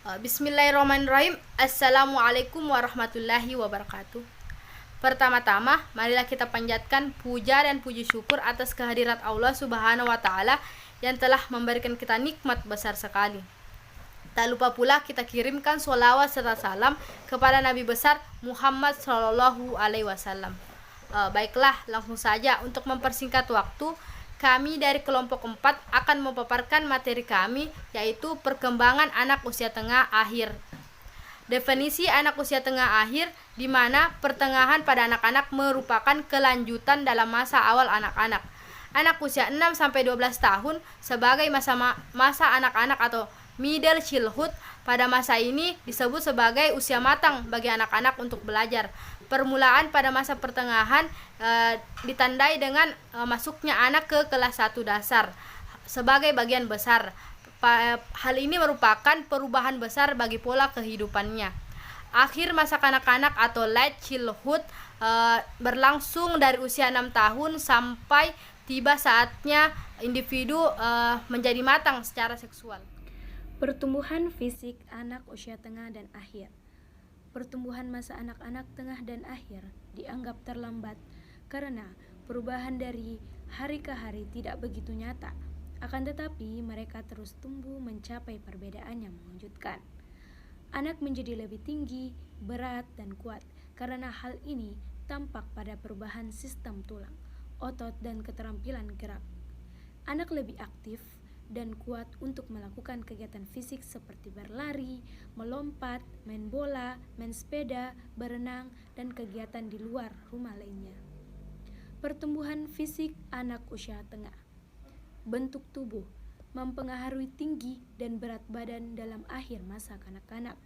Bismillahirrahmanirrahim. Assalamualaikum warahmatullahi wabarakatuh. Pertama-tama, marilah kita panjatkan puja dan puji syukur atas kehadirat Allah Subhanahu wa taala yang telah memberikan kita nikmat besar sekali. Tak lupa pula kita kirimkan sholawat serta salam kepada Nabi besar Muhammad Shallallahu Alaihi Wasallam. Baiklah, langsung saja untuk mempersingkat waktu, kami dari kelompok 4 akan memaparkan materi kami, yaitu perkembangan anak usia tengah akhir. Definisi anak usia tengah akhir, di mana pertengahan pada anak-anak merupakan kelanjutan dalam masa awal anak-anak. Anak usia 6-12 tahun sebagai masa anak-anak atau middle childhood. Pada masa ini disebut sebagai usia matang bagi anak-anak untuk belajar. Permulaan pada masa pertengahan ditandai dengan masuknya anak ke kelas 1 dasar sebagai bagian besar. Hal ini merupakan perubahan besar bagi pola kehidupannya. Akhir masa kanak-kanak atau late childhood berlangsung dari usia 6 tahun sampai tiba saatnya individu menjadi matang secara seksual. Pertumbuhan fisik anak usia tengah dan akhir. Pertumbuhan masa anak-anak tengah dan akhir dianggap terlambat karena perubahan dari hari ke hari tidak begitu nyata. Akan tetapi mereka terus tumbuh mencapai perbedaan yang mengejutkan. Anak menjadi lebih tinggi, berat, dan kuat karena hal ini tampak pada perubahan sistem tulang, otot, dan keterampilan gerak. Anak lebih aktif dan kuat untuk melakukan kegiatan fisik seperti berlari, melompat, main bola, main sepeda, berenang, dan kegiatan di luar rumah lainnya. Pertumbuhan fisik anak usia tengah. Bentuk tubuh mempengaruhi tinggi dan berat badan dalam akhir masa kanak-kanak.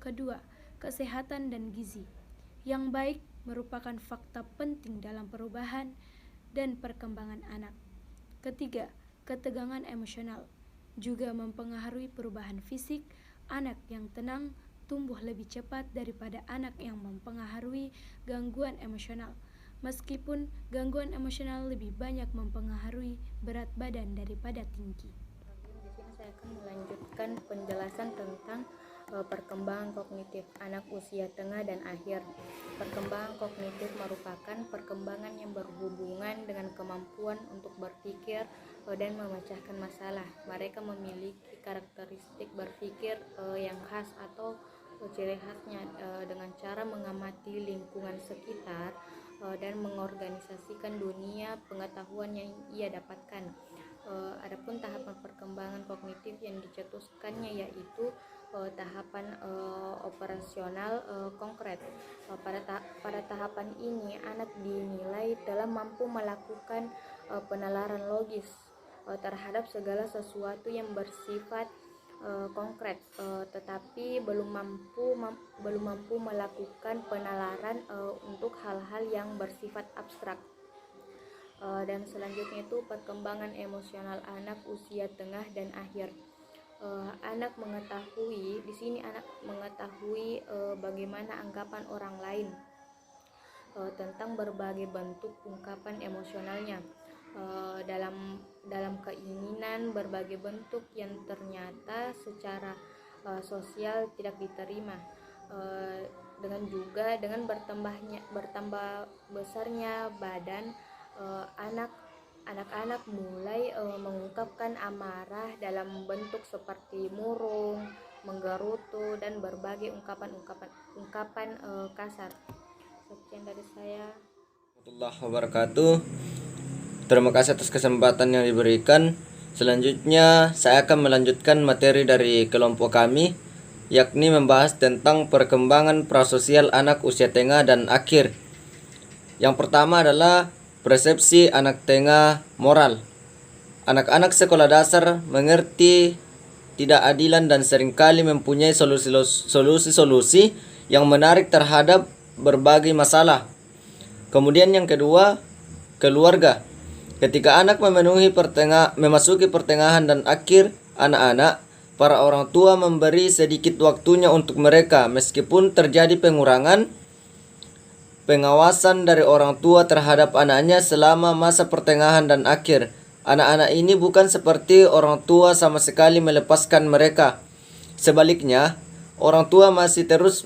Kedua, kesehatan dan gizi. Yang baik merupakan fakta penting dalam perubahan dan perkembangan anak. Ketiga, ketegangan emosional juga mempengaruhi perubahan fisik. Anak yang tenang tumbuh lebih cepat daripada anak yang mempengaruhi gangguan emosional. Meskipun gangguan emosional lebih banyak mempengaruhi berat badan daripada tinggi. Di sini saya akan melanjutkan penjelasan tentang perkembangan kognitif anak usia tengah dan akhir. Perkembangan kognitif merupakan perkembangan yang berhubungan dengan kemampuan untuk berpikir dan memecahkan masalah. Mereka memiliki karakteristik berpikir yang khas atau ciri khasnya dengan cara mengamati lingkungan sekitar dan mengorganisasikan dunia pengetahuan yang ia dapatkan. Adapun tahapan perkembangan kognitif yang dicetuskannya yaitu tahapan operasional konkret. Pada tahapan ini anak dinilai telah mampu melakukan penalaran logis terhadap segala sesuatu yang bersifat konkret, tetapi belum mampu melakukan penalaran untuk hal-hal yang bersifat abstrak. Dan selanjutnya itu perkembangan emosional anak usia tengah dan akhir. Anak mengetahui bagaimana anggapan orang lain tentang berbagai bentuk ungkapan emosionalnya, dalam keinginan berbagai bentuk yang ternyata secara sosial tidak diterima. Dengan bertambah besarnya badan, anak-anak mulai mengungkapkan amarah dalam bentuk seperti murung, menggerutu, dan berbagai ungkapan kasar. Sekian dari saya. Warahmatullahi wabarakatuh. Terima kasih atas kesempatan yang diberikan. Selanjutnya saya akan melanjutkan materi dari kelompok kami, yakni membahas tentang perkembangan prososial anak usia tengah dan akhir. Yang pertama adalah persepsi anak tengah moral. Anak-anak sekolah dasar mengerti tidak adilan dan seringkali mempunyai solusi-solusi yang menarik terhadap berbagai masalah. Kemudian yang kedua, keluarga. Ketika anak memasuki pertengahan dan akhir anak-anak, para orang tua memberi sedikit waktunya untuk mereka meskipun terjadi pengurangan pengawasan dari orang tua terhadap anaknya selama masa pertengahan dan akhir. Anak-anak ini bukan seperti orang tua sama sekali melepaskan mereka. Sebaliknya, orang tua masih terus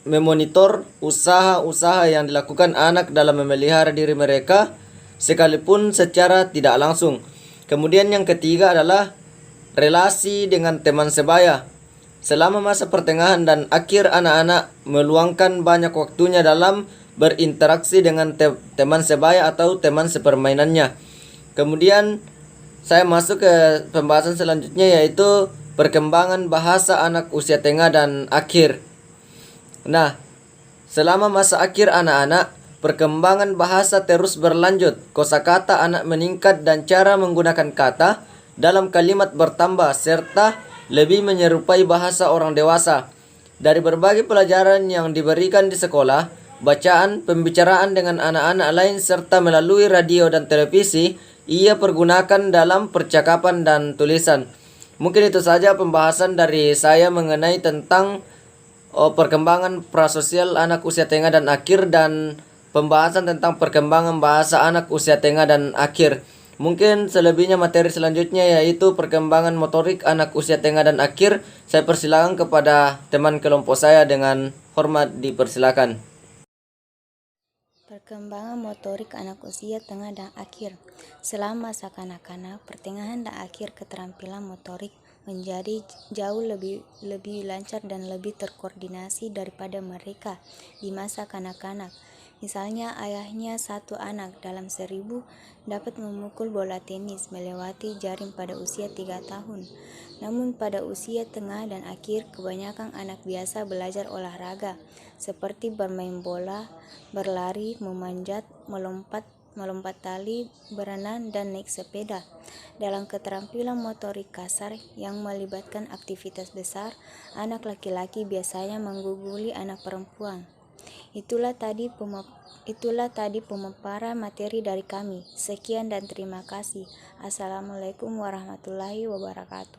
memonitor usaha-usaha yang dilakukan anak dalam memelihara diri mereka, sekalipun secara tidak langsung. Kemudian yang ketiga adalah relasi dengan teman sebaya. Selama masa pertengahan dan akhir, anak-anak meluangkan banyak waktunya dalam berinteraksi dengan teman sebaya atau teman sepermainannya. Kemudian saya masuk ke pembahasan selanjutnya, yaitu perkembangan bahasa anak usia tengah dan akhir. Nah, selama masa akhir anak-anak, perkembangan bahasa terus berlanjut. Kosakata anak meningkat dan cara menggunakan kata dalam kalimat bertambah serta lebih menyerupai bahasa orang dewasa. Dari berbagai pelajaran yang diberikan di sekolah, bacaan, pembicaraan dengan anak-anak lain serta melalui radio dan televisi, ia pergunakan dalam percakapan dan tulisan. Mungkin itu saja pembahasan dari saya mengenai tentang perkembangan prasosial anak usia tengah dan akhir, dan pembahasan tentang perkembangan bahasa anak usia tengah dan akhir. Mungkin selebihnya materi selanjutnya, yaitu perkembangan motorik anak usia tengah dan akhir, saya persilakan kepada teman kelompok saya, dengan hormat dipersilakan. Perkembangan motorik anak usia tengah dan akhir. Selama masa kanak-kanak, pertengahan dan akhir, keterampilan motorik menjadi jauh lebih lancar dan lebih terkoordinasi daripada mereka di masa kanak-kanak. Misalnya, ayahnya satu anak dalam 1000 dapat memukul bola tenis melewati jaring pada usia 3 tahun. Namun pada usia tengah dan akhir, kebanyakan anak biasa belajar olahraga seperti bermain bola, berlari, memanjat, melompat tali, berenang, dan naik sepeda. Dalam keterampilan motorik kasar yang melibatkan aktivitas besar, anak laki-laki biasanya mengguguli anak perempuan. Itulah tadi pemaparan materi dari kami. Sekian dan terima kasih. Assalamualaikum warahmatullahi wabarakatuh.